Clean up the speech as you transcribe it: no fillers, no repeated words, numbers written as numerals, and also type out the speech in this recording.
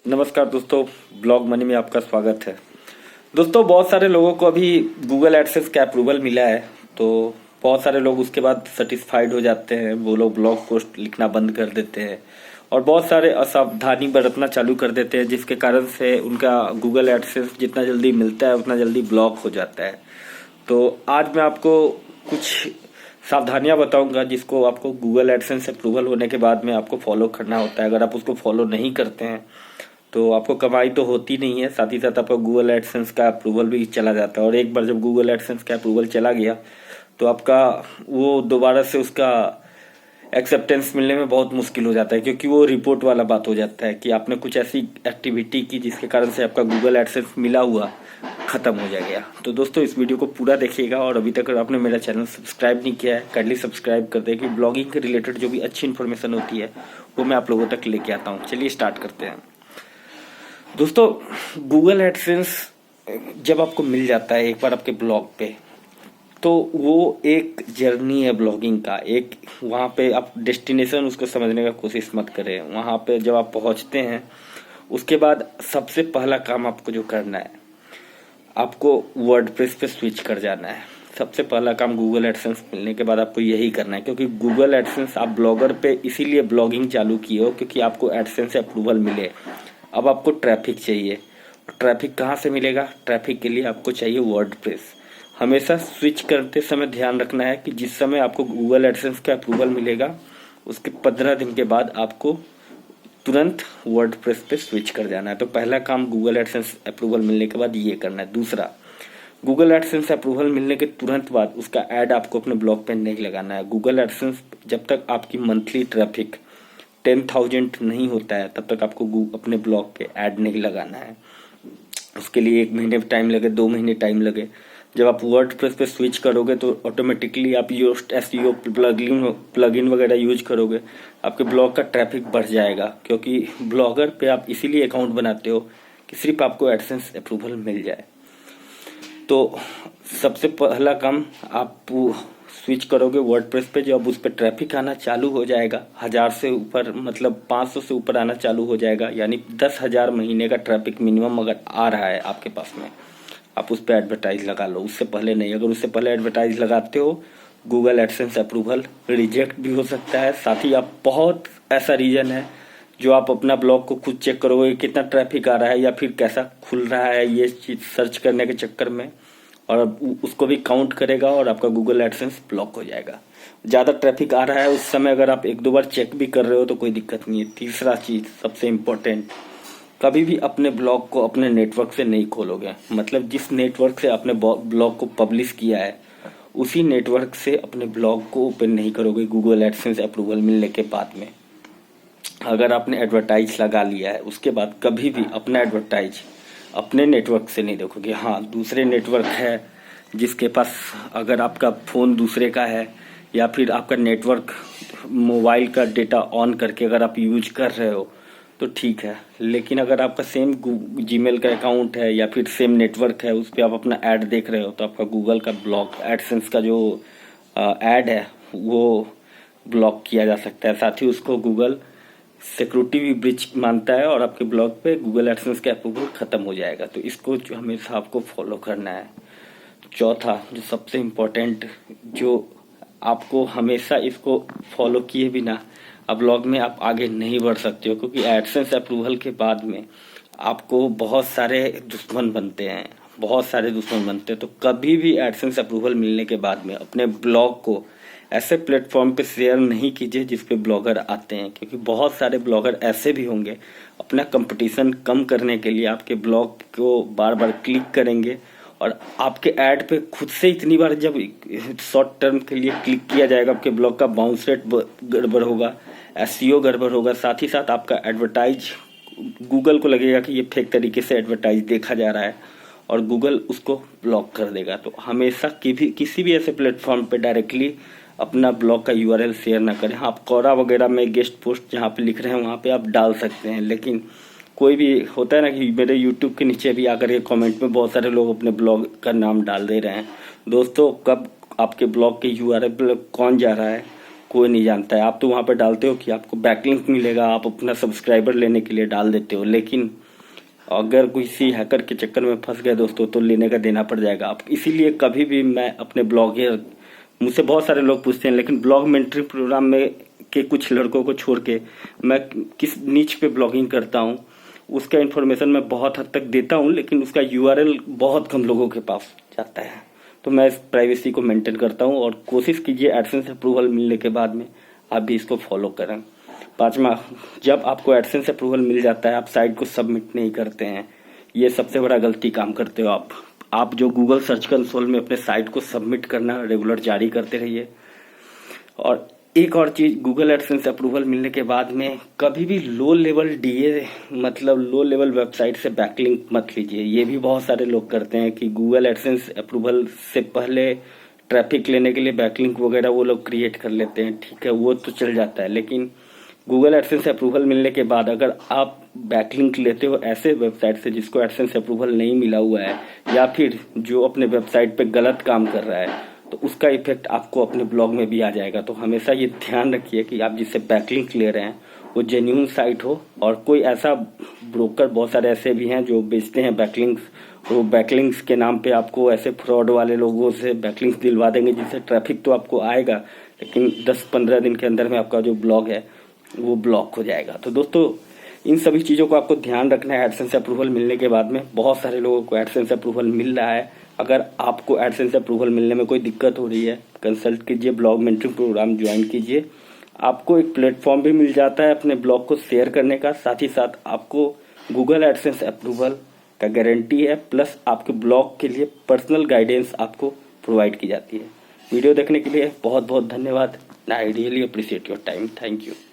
नमस्कार दोस्तों, blog money में आपका स्वागत है। दोस्तों, बहुत सारे लोगों को अभी गूगल एडसेंस का अप्रूवल मिला है, तो बहुत सारे लोग उसके बाद सेटिस्फाइड हो जाते हैं। वो लोग ब्लॉग पोस्ट लिखना बंद कर देते हैं और बहुत सारे असावधानी बरतना चालू कर देते हैं, जिसके कारण से उनका गूगल एडसेंस जितना जल्दी मिलता है उतना जल्दी ब्लॉक हो जाता है। तो आज मैं आपको कुछ सावधानियां बताऊंगा जिसको आपको गूगल एडसेंस अप्रूवल होने के बाद में आपको फॉलो करना होता है। अगर आप उसको फॉलो नहीं करते हैं तो आपको कमाई तो होती नहीं है, साथ ही साथ आपका गूगल एडसेंस का अप्रूवल भी चला जाता है। और एक बार जब गूगल एडसेंस का अप्रूवल चला गया तो आपका वो दोबारा से उसका एक्सेप्टेंस मिलने में बहुत मुश्किल हो जाता है, क्योंकि वो रिपोर्ट वाला बात हो जाता है कि आपने कुछ ऐसी एक्टिविटी की जिसके कारण से आपका गूगल एडसेंस मिला हुआ खत्म हो जाएगा। तो दोस्तों, इस वीडियो को पूरा देखिएगा और अभी तक आपने मेरा चैनल सब्सक्राइब नहीं किया है काइंडली सब्सक्राइब कर दें, कि ब्लॉगिंग के रिलेटेड जो भी अच्छी इन्फॉर्मेशन होती है वो मैं आप लोगों तक लेके आता हूँ। चलिए स्टार्ट करते हैं। दोस्तों, गूगल एडसेंस जब आपको मिल जाता है एक बार आपके ब्लॉग पे, तो वो एक जर्नी है ब्लॉगिंग का। एक वहाँ पे आप डेस्टिनेशन उसको समझने का कोशिश मत करें। वहाँ पे जब आप पहुँचते हैं उसके बाद सबसे पहला काम आपको जो करना है, आपको वर्डप्रेस पे स्विच कर जाना है। सबसे पहला काम गूगल एडसेंस मिलने के बाद आपको यही करना है, क्योंकि गूगल एडसेंस आप ब्लॉगर पे इसीलिए ब्लॉगिंग चालू किए हो क्योंकि आपको एडसेंस से अप्रूवल मिले। अब आपको ट्रैफिक चाहिए। ट्रैफिक कहाँ से मिलेगा? ट्रैफिक के लिए आपको चाहिए वर्डप्रेस। हमेशा स्विच करते समय ध्यान रखना है कि जिस समय आपको गूगल एडसेंस का अप्रूवल मिलेगा उसके 15 दिन के बाद आपको तुरंत वर्डप्रेस पे स्विच कर जाना है। तो पहला काम गूगल एडसेंस अप्रूवल मिलने के बाद ये करना है। दूसरा, गूगल एडसेंस अप्रूवल मिलने के तुरंत बाद उसका ऐड आपको अपने ब्लॉग पे नहीं लगाना है। गूगल एडसेंस जब तक आपकी मंथली ट्रैफिक 10,000 नहीं होता है तब तक आपको अपने ब्लॉग पे ऐड नहीं लगाना है। उसके लिए 1 महीने टाइम लगे, 2 महीने टाइम लगे। जब आप वर्डप्रेस पे स्विच करोगे तो ऑटोमेटिकली आप योस्ट एसईओ प्लगइन वगैरह यूज करोगे, आपके ब्लॉग का ट्रैफिक बढ़ जाएगा। क्योंकि ब्लॉगर पे आप इसीलिए अकाउंट बनाते हो कि सिर्फ आपको एडसेंस अप्रूवल मिल जाए। तो सबसे पहला काम आप स्विच करोगे वर्डप्रेस पे। जब उस पर ट्रैफिक आना चालू हो जाएगा, 1000 से ऊपर मतलब 500 से ऊपर आना चालू हो जाएगा, यानी 10,000 महीने का ट्रैफिक मिनिमम अगर आ रहा है आपके पास में, आप उस पर एडवर्टाइज लगा लो। उससे पहले नहीं। अगर उससे पहले एडवर्टाइज लगाते हो गूगल एडसेंस अप्रूवल रिजेक्ट भी हो सकता है। साथ ही आप बहुत ऐसा रीजन है जो आप अपना ब्लॉग को खुद चेक करोगे कितना ट्रैफिक आ रहा है या फिर कैसा खुल रहा है, ये चीज सर्च करने के चक्कर में, और उसको भी काउंट करेगा और आपका गूगल एडसेंस ब्लॉक हो जाएगा। ज़्यादा ट्रैफिक आ रहा है उस समय अगर आप 1-2 बार चेक भी कर रहे हो तो कोई दिक्कत नहीं है। तीसरा चीज़ सबसे इम्पोर्टेंट, कभी भी अपने ब्लॉग को अपने नेटवर्क से नहीं खोलोगे। मतलब जिस नेटवर्क से आपने ब्लॉग को पब्लिश किया है उसी नेटवर्क से अपने ब्लॉग को ओपन नहीं करोगे गूगल एडसेंस अप्रूवल मिलने के बाद में। अगर आपने एडवर्टाइज लगा लिया है उसके बाद कभी भी अपना एडवर्टाइज अपने नेटवर्क से नहीं देखोगे। हाँ, दूसरे नेटवर्क है जिसके पास, अगर आपका फ़ोन दूसरे का है या फिर आपका नेटवर्क मोबाइल का डेटा ऑन करके अगर आप यूज कर रहे हो तो ठीक है। लेकिन अगर आपका सेम जीमेल का अकाउंट है या फिर सेम नेटवर्क है, उस पर आप अपना ऐड देख रहे हो, तो आपका गूगल का ब्लॉक एडसेंस का जो ऐड है वो ब्लॉक किया जा सकता है। साथ ही उसको गूगल सिक्योरिटी भी ब्रीच मानता है और आपके ब्लॉग पे गूगल एडसेंस का अप्रूवल खत्म हो जाएगा। तो इसको जो हमेशा आपको फॉलो करना है। चौथा, जो सबसे इम्पोर्टेंट, जो आपको हमेशा इसको फॉलो किए बिना अब ब्लॉग में आप आगे नहीं बढ़ सकते हो, क्योंकि एडसेंस अप्रूवल के बाद में आपको बहुत सारे दुश्मन बनते हैं। बहुत सारे दुश्मन बनते हैं। तो कभी भी एडसेंस अप्रूवल मिलने के बाद में अपने ब्लॉग को ऐसे प्लेटफॉर्म पे शेयर नहीं कीजिए जिस पे ब्लॉगर आते हैं, क्योंकि बहुत सारे ब्लॉगर ऐसे भी होंगे अपना कंपटीशन कम करने के लिए आपके ब्लॉग को बार बार क्लिक करेंगे और आपके ऐड पे खुद से इतनी बार जब शॉर्ट टर्म के लिए क्लिक किया जाएगा आपके ब्लॉग का बाउंस रेट गड़बड़ होगा, एसईओ गड़बड़ होगा। साथ ही साथ आपका एडवर्टाइज, गूगल को लगेगा कि ये फेक तरीके से एडवर्टाइज देखा जा रहा है और गूगल उसको ब्लॉक कर देगा। तो हमेशा किसी भी ऐसे प्लेटफॉर्म पे डायरेक्टली अपना ब्लॉग का यूआरएल शेयर ना करें। हाँ, आप कोरा वगैरह में गेस्ट पोस्ट जहाँ पे लिख रहे हैं वहाँ पे आप डाल सकते हैं, लेकिन कोई भी होता है ना कि मेरे यूट्यूब के नीचे भी आकर के कमेंट में बहुत सारे लोग अपने ब्लॉग का नाम डाल दे रहे हैं। दोस्तों, कब आपके ब्लॉग के यूआरएल कौन जा रहा है कोई नहीं जानता है। आप तो वहाँ पर डालते हो कि आपको बैकलिंक मिलेगा, आप अपना सब्सक्राइबर लेने के लिए डाल देते हो, लेकिन अगर किसी हैकर के चक्कर में फंस गए दोस्तों तो लेने का देना पड़ जाएगा आप। इसीलिए कभी भी मैं अपने ब्लॉगर, मुझसे बहुत सारे लोग पूछते हैं, लेकिन ब्लॉग मेंटरिंग प्रोग्राम में के कुछ लड़कों को छोड़ के मैं किस नीच पे ब्लॉगिंग करता हूँ उसका इन्फॉर्मेशन मैं बहुत हद तक देता हूँ, लेकिन उसका यूआरएल बहुत कम लोगों के पास जाता है। तो मैं इस प्राइवेसी को मेंटेन करता हूँ और कोशिश कीजिए एडसेंस अप्रूवल मिलने के बाद में आप भी इसको फॉलो करें। पांचवा, जब आपको एडसेंस अप्रूवल मिल जाता है आप साइट को सबमिट नहीं करते हैं, ये सबसे बड़ा गलती काम करते हो आप जो गूगल सर्च कंसोल में अपने साइट को सबमिट करना रेगुलर जारी करते रहिए। और एक और चीज, गूगल एडसेंस अप्रूवल मिलने के बाद में कभी भी लो लेवल डीए मतलब लो लेवल वेबसाइट से बैकलिंक मत लीजिए। ये भी बहुत सारे लोग करते हैं कि गूगल एडसेंस अप्रूवल से पहले ट्रैफिक लेने के लिए बैकलिंक वगैरह वो लोग क्रिएट कर लेते हैं, ठीक है, वो तो चल जाता है। लेकिन गूगल एडसेंस अप्रूवल मिलने के बाद अगर आप बैकलिंक लेते हो ऐसे वेबसाइट से जिसको एडसेंस अप्रूवल नहीं मिला हुआ है या फिर जो अपने वेबसाइट पे गलत काम कर रहा है, तो उसका इफेक्ट आपको अपने ब्लॉग में भी आ जाएगा। तो हमेशा ये ध्यान रखिए कि आप जिससे बैकलिंक ले रहे हैं वो जेन्युइन साइट हो, और कोई ऐसा ब्रोकर, बहुत सारे ऐसे भी हैं जो बेचते हैं बैकलिंक्स, वो बैकलिंक्स के नाम पे आपको ऐसे फ्रॉड वाले लोगों से बैकलिंक्स दिलवा देंगे जिससे ट्रैफिक तो आपको आएगा, लेकिन 10-15 दिन के अंदर में आपका जो ब्लॉग है वो ब्लॉक हो जाएगा। तो दोस्तों इन सभी चीज़ों को आपको ध्यान रखना है। एडसेंस अप्रूवल मिलने के बाद में बहुत सारे लोगों को एडसेंस अप्रूवल मिल रहा है। अगर आपको एडसेंस अप्रूवल मिलने में कोई दिक्कत हो रही है, कंसल्ट कीजिए, ब्लॉग मेंटरिंग प्रोग्राम ज्वाइन कीजिए। आपको एक प्लेटफॉर्म भी मिल जाता है अपने ब्लॉग को शेयर करने का, साथ ही साथ आपको गूगल एडसेंस अप्रूवल का गारंटी है, प्लस आपके ब्लॉग के लिए पर्सनल गाइडेंस आपको प्रोवाइड की जाती है। वीडियो देखने के लिए बहुत बहुत धन्यवाद। I really appreciate your time. Thank you.